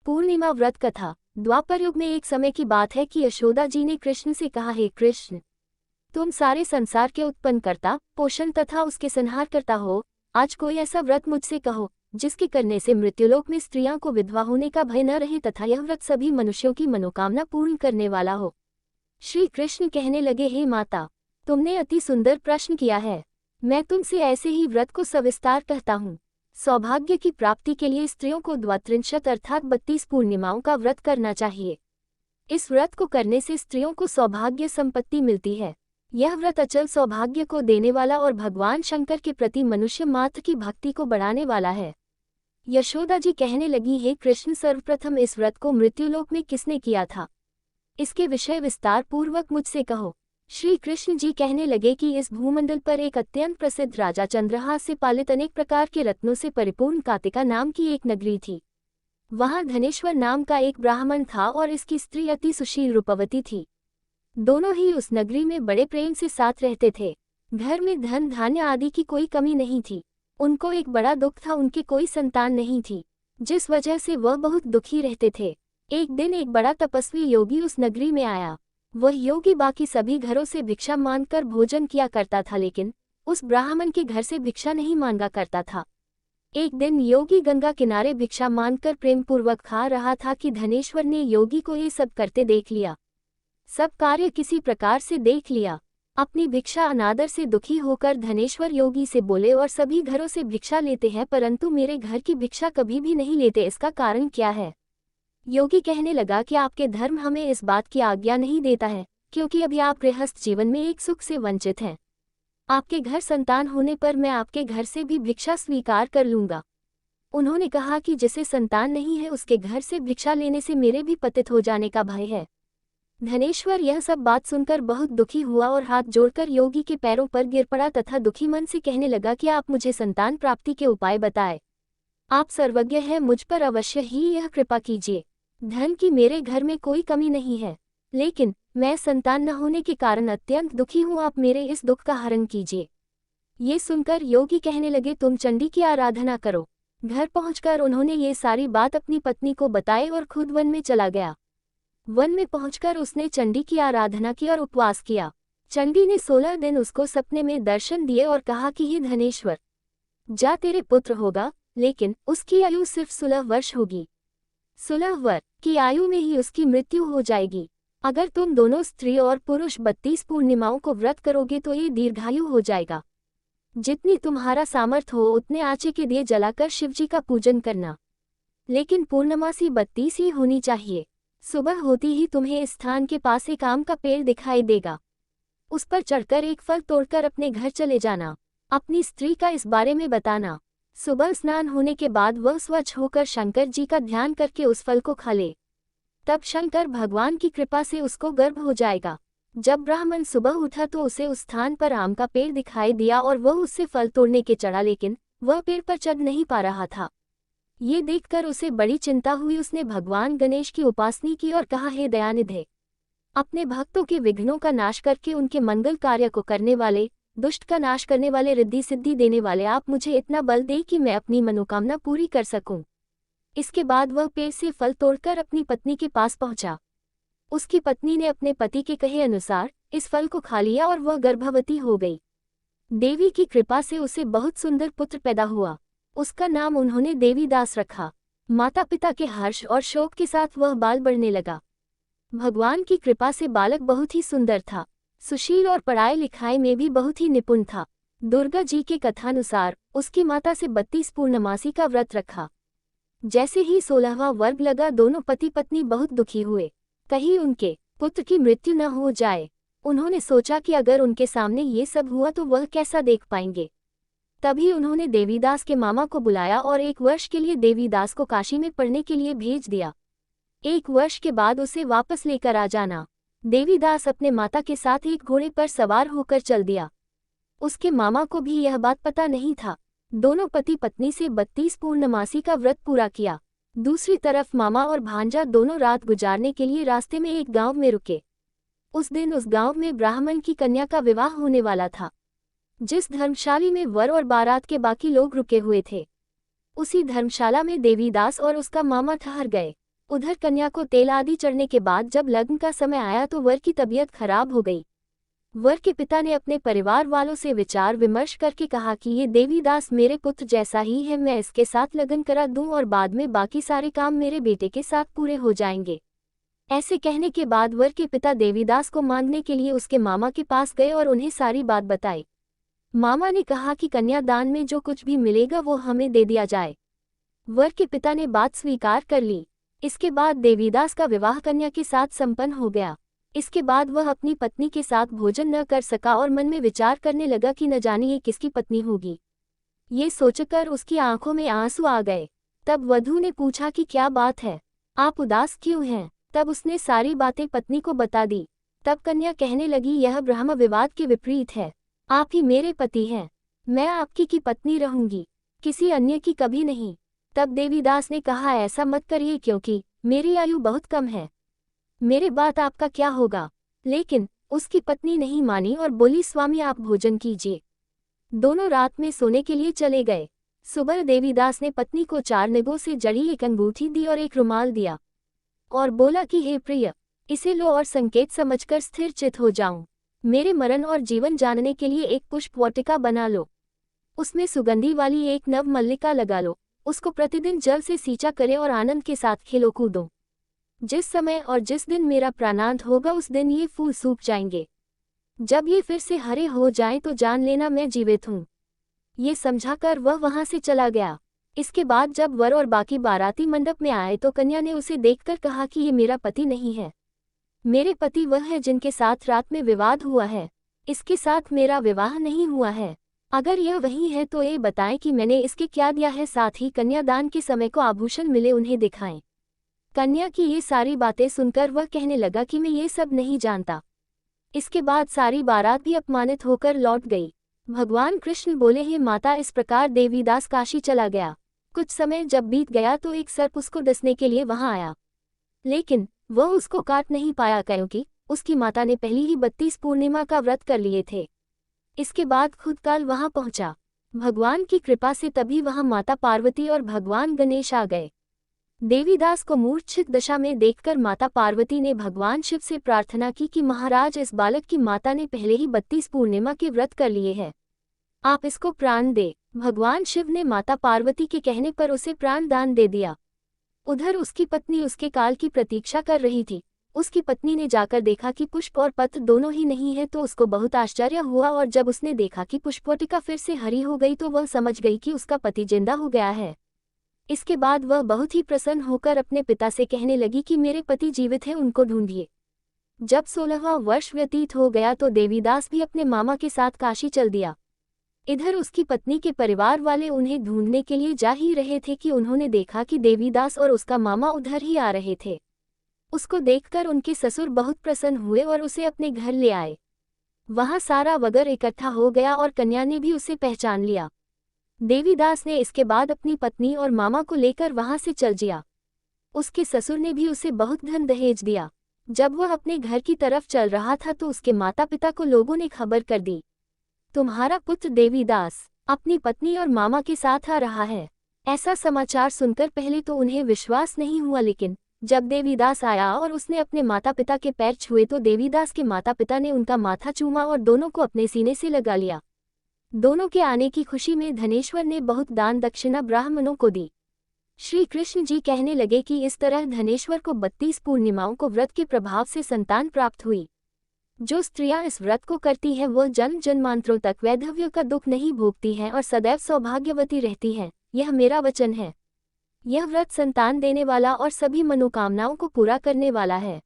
पूर्णिमा व्रत कथा। द्वापर युग में एक समय की बात है कि यशोदा जी ने कृष्ण से कहा, हे कृष्ण, तुम सारे संसार के उत्पन्नकर्ता, पोषण तथा उसके संहार करता हो। आज कोई ऐसा व्रत मुझसे कहो जिसके करने से मृत्युलोक में स्त्रियों को विधवा होने का भय न रहे तथा यह व्रत सभी मनुष्यों की मनोकामना पूर्ण करने वाला हो। श्री कृष्ण कहने लगे, हे माता, तुमने अति सुंदर प्रश्न किया है। मैं तुमसे ऐसे ही व्रत को सविस्तार कहता हूँ। सौभाग्य की प्राप्ति के लिए स्त्रियों को द्वात्रिंशत अर्थात 32 पूर्णिमाओं का व्रत करना चाहिए। इस व्रत को करने से स्त्रियों को सौभाग्य संपत्ति मिलती है। यह व्रत अचल सौभाग्य को देने वाला और भगवान शंकर के प्रति मनुष्य मात्र की भक्ति को बढ़ाने वाला है। यशोदा जी कहने लगी, हे कृष्ण, सर्वप्रथम इस व्रत को मृत्युलोक में किसने किया था, इसके विषय विस्तार पूर्वक मुझसे कहो। श्री कृष्ण जी कहने लगे कि इस भूमंडल पर एक अत्यंत प्रसिद्ध राजा चंद्रहास से पालित अनेक प्रकार के रत्नों से परिपूर्ण कातिका नाम की एक नगरी थी। वहां धनेश्वर नाम का एक ब्राह्मण था और इसकी स्त्री अति सुशील रूपवती थी। दोनों ही उस नगरी में बड़े प्रेम से साथ रहते थे। घर में धन धान्य आदि की कोई कमी नहीं थी। उनको एक बड़ा दुख था, उनकी कोई संतान नहीं थी, जिस वजह से वह बहुत दुखी रहते थे। एक दिन एक बड़ा तपस्वी योगी उस नगरी में आया। वह योगी बाकी सभी घरों से भिक्षा मांगकर भोजन किया करता था, लेकिन उस ब्राह्मण के घर से भिक्षा नहीं मांगा करता था। एक दिन योगी गंगा किनारे भिक्षा मांगकर प्रेमपूर्वक खा रहा था कि धनेश्वर ने योगी को ये सब करते देख लिया। सब कार्य किसी प्रकार से देख लिया। अपनी भिक्षा अनादर से दुखी होकर धनेश्वर योगी से बोले, और सभी घरों से भिक्षा लेते हैं परंतु मेरे घर की भिक्षा कभी भी नहीं लेते, इसका कारण क्या है? योगी कहने लगा कि आपके धर्म हमें इस बात की आज्ञा नहीं देता है, क्योंकि अभी आप गृहस्थ जीवन में एक सुख से वंचित हैं। आपके घर संतान होने पर मैं आपके घर से भी भिक्षा स्वीकार कर लूंगा। उन्होंने कहा कि जिसे संतान नहीं है उसके घर से भिक्षा लेने से मेरे भी पतित हो जाने का भय है। धनेश्वर यह सब बात सुनकर बहुत दुखी हुआ और हाथ जोड़कर योगी के पैरों पर गिर पड़ा तथा दुखी मन से कहने लगा कि आप मुझे संतान प्राप्ति के उपाय बताएं। आप सर्वज्ञ हैं, मुझ पर अवश्य ही यह कृपा कीजिए। धन की मेरे घर में कोई कमी नहीं है, लेकिन मैं संतान न होने के कारण अत्यंत दुखी हूँ। आप मेरे इस दुख का हरण कीजिए। ये सुनकर योगी कहने लगे, तुम चंडी की आराधना करो। घर पहुंचकर उन्होंने ये सारी बात अपनी पत्नी को बताई और खुद वन में चला गया। वन में पहुंचकर उसने चंडी की आराधना की और उपवास किया। चंडी ने 16 दिन उसको सपने में दर्शन दिए और कहा कि हे धनेश्वर, जा, तेरे पुत्र होगा, लेकिन उसकी आयु सिर्फ 16 वर्ष होगी। 16 वर्ष की आयु में ही उसकी मृत्यु हो जाएगी। अगर तुम दोनों स्त्री और पुरुष 32 पूर्णिमाओं को व्रत करोगे तो ये दीर्घायु हो जाएगा। जितनी तुम्हारा सामर्थ्य हो उतने आचे के दिए जलाकर शिवजी का पूजन करना, लेकिन पूर्णमासी 32 ही होनी चाहिए। सुबह होती ही तुम्हें इस स्थान के पास एक आम का पेड़ दिखाई देगा। उस पर चढ़कर एक फल तोड़कर अपने घर चले जाना। अपनी स्त्री का इस बारे में बताना। सुबह स्नान होने के बाद वह स्वच्छ होकर शंकर जी का ध्यान करके उस फल को खा ले। तब शंकर भगवान की कृपा से उसको गर्भ हो जाएगा। जब ब्राह्मण सुबह उठा तो उसे उस स्थान पर आम का पेड़ दिखाई दिया और वह उससे फल तोड़ने के चढ़ा, लेकिन वह पेड़ पर चढ़ नहीं पा रहा था। ये देखकर उसे बड़ी चिंता हुई। उसने भगवान गणेश की उपासना की और कहा, हे दयानिधे, अपने भक्तों के विघ्नों का नाश करके उनके मंगल कार्य को करने वाले, दुष्ट का नाश करने वाले, रिद्धि सिद्धि देने वाले, आप मुझे इतना बल दे कि मैं अपनी मनोकामना पूरी कर सकूं। इसके बाद वह पेड़ से फल तोड़कर अपनी पत्नी के पास पहुंचा। उसकी पत्नी ने अपने पति के कहे अनुसार इस फल को खा लिया और वह गर्भवती हो गई। देवी की कृपा से उसे बहुत सुंदर पुत्र पैदा हुआ। उसका नाम उन्होंने देवीदास रखा। माता पिता के हर्ष और शोक के साथ वह बाल बढ़ने लगा। भगवान की कृपा से बालक बहुत ही सुंदर था, सुशील और पढ़ाई लिखाई में भी बहुत ही निपुण था। दुर्गा जी के कथानुसार उसकी माता से 32 पूर्णमासी का व्रत रखा। जैसे ही 16वां वर्ग लगा, दोनों पति पत्नी बहुत दुखी हुए, कहीं उनके पुत्र की मृत्यु न हो जाए। उन्होंने सोचा कि अगर उनके सामने ये सब हुआ तो वह कैसा देख पाएंगे। तभी उन्होंने देवीदास के मामा को बुलाया और 1 वर्ष के लिए देवीदास को काशी में पढ़ने के लिए भेज दिया। 1 वर्ष के बाद उसे वापस लेकर आ जाना। देवीदास अपने माता के साथ एक घोड़े पर सवार होकर चल दिया। उसके मामा को भी यह बात पता नहीं था। दोनों पति पत्नी से 32 पूर्णमासी का व्रत पूरा किया। दूसरी तरफ मामा और भांजा दोनों रात गुजारने के लिए रास्ते में एक गांव में रुके। उस दिन उस गांव में ब्राह्मण की कन्या का विवाह होने वाला था। जिस धर्मशाला में वर और बारात के बाकी लोग रुके हुए थे, उसी धर्मशाला में देवीदास और उसका मामा ठहर गए। उधर कन्या को तेल आदि चढ़ने के बाद जब लग्न का समय आया तो वर की तबीयत खराब हो गई। वर के पिता ने अपने परिवार वालों से विचार विमर्श करके कहा कि ये देवीदास मेरे पुत्र जैसा ही है, मैं इसके साथ लगन करा दूं और बाद में बाकी सारे काम मेरे बेटे के साथ पूरे हो जाएंगे। ऐसे कहने के बाद वर के पिता देवीदास को मांगने के लिए उसके मामा के पास गए और उन्हें सारी बात बताई। मामा ने कहा कि कन्यादान में जो कुछ भी मिलेगा वो हमें दे दिया जाए। वर के पिता ने बात स्वीकार कर ली। इसके बाद देवीदास का विवाह कन्या के साथ संपन्न हो गया। इसके बाद वह अपनी पत्नी के साथ भोजन न कर सका और मन में विचार करने लगा कि न जाने ये किसकी पत्नी होगी। ये सोचकर उसकी आंखों में आंसू आ गए। तब वधू ने पूछा कि क्या बात है, आप उदास क्यों हैं? तब उसने सारी बातें पत्नी को बता दी। तब कन्या कहने लगी, यह ब्रह्म विवाद के विपरीत है। आप ही मेरे पति हैं, मैं आपकी की पत्नी रहूंगी, किसी अन्य की कभी नहीं। तब देवीदास ने कहा, ऐसा मत करिए क्योंकि मेरी आयु बहुत कम है, मेरे बाद आपका क्या होगा? लेकिन उसकी पत्नी नहीं मानी और बोली, स्वामी आप भोजन कीजिए। दोनों रात में सोने के लिए चले गए। सुबह देवीदास ने पत्नी को 4 निगों से जड़ी एक अंगूठी दी और एक रुमाल दिया और बोला कि हे प्रिय, इसे लो और संकेत समझकर स्थिर चित हो जाऊं। मेरे मरण और जीवन जानने के लिए एक पुष्प वाटिका बना लो, उसमें सुगंधी वाली एक नव मल्लिका लगा लो, उसको प्रतिदिन जल से सींचा करे और आनंद के साथ खेलो कूदो। जिस समय और जिस दिन मेरा प्राणांत होगा उस दिन ये फूल सूख जाएंगे। जब ये फिर से हरे हो जाएं तो जान लेना मैं जीवित हूँ। ये समझाकर वह वहां से चला गया। इसके बाद जब वर और बाकी बाराती मंडप में आए तो कन्या ने उसे देखकर कहा कि ये मेरा पति नहीं है, मेरे पति वह है जिनके साथ रात में विवाद हुआ है, इसके साथ मेरा विवाह नहीं हुआ है। अगर यह वही है तो ये बताएं कि मैंने इसके क्या दिया है, साथ ही कन्यादान के समय को आभूषण मिले उन्हें दिखाएं। कन्या की ये सारी बातें सुनकर वह कहने लगा कि मैं ये सब नहीं जानता। इसके बाद सारी बारात भी अपमानित होकर लौट गई। भगवान कृष्ण बोले, हे माता, इस प्रकार देवीदास काशी चला गया। कुछ समय जब बीत गया तो एक सर्प उसको डसने के लिए वहां आया, लेकिन वह उसको काट नहीं पाया क्योंकि उसकी माता ने पहली ही 32 पूर्णिमा का व्रत कर लिए थे। इसके बाद खुद काल वहां पहुंचा। भगवान की कृपा से तभी वहां माता पार्वती और भगवान गणेश आ गए। देवीदास को मूर्छित दशा में देखकर माता पार्वती ने भगवान शिव से प्रार्थना की कि महाराज, इस बालक की माता ने पहले ही 32 पूर्णिमा के व्रत कर लिए हैं, आप इसको प्राण दे। भगवान शिव ने माता पार्वती के कहने पर उसे प्राण दान दे दिया। उधर उसकी पत्नी उसके काल की प्रतीक्षा कर रही थी। उसकी पत्नी ने जाकर देखा कि पुष्प और पत्र दोनों ही नहीं है तो उसको बहुत आश्चर्य हुआ और जब उसने देखा कि पुष्पवाटिका फिर से हरी हो गई तो वह समझ गई कि उसका पति जिंदा हो गया है। इसके बाद वह बहुत ही प्रसन्न होकर अपने पिता से कहने लगी कि मेरे पति जीवित हैं, उनको ढूंढिए। जब 16वां वर्ष व्यतीत हो गया तो देवीदास भी अपने मामा के साथ काशी चल दिया। इधर उसकी पत्नी के परिवार वाले उन्हें ढूंढने के लिए जा ही रहे थे कि उन्होंने देखा कि देवीदास और उसका मामा उधर ही आ रहे थे। उसको देखकर उनके ससुर बहुत प्रसन्न हुए और उसे अपने घर ले आए। वहां सारा वगर इकट्ठा हो गया और कन्या ने भी उसे पहचान लिया। देवीदास ने इसके बाद अपनी पत्नी और मामा को लेकर वहां से चल दिया। उसके ससुर ने भी उसे बहुत धन दहेज दिया। जब वह अपने घर की तरफ चल रहा था तो उसके माता पिता को लोगों ने खबर कर दी, तुम्हारा पुत्र देवीदास अपनी पत्नी और मामा के साथ आ रहा है। ऐसा समाचार सुनकर पहले तो उन्हें विश्वास नहीं हुआ, लेकिन जब देवीदास आया और उसने अपने माता पिता के पैर छुए तो देवीदास के माता पिता ने उनका माथा चूमा और दोनों को अपने सीने से लगा लिया। दोनों के आने की खुशी में धनेश्वर ने बहुत दान दक्षिणा ब्राह्मणों को दी। श्री कृष्ण जी कहने लगे कि इस तरह धनेश्वर को 32 पूर्णिमाओं को व्रत के प्रभाव से संतान प्राप्त हुई। जो स्त्रियां इस व्रत को करती हैं वो जन्म जन्मांतरों तक वैधव्य का दुख नहीं भोगती हैं और सदैव सौभाग्यवती रहती हैं। यह मेरा वचन है। यह व्रत संतान देने वाला और सभी मनोकामनाओं को पूरा करने वाला है।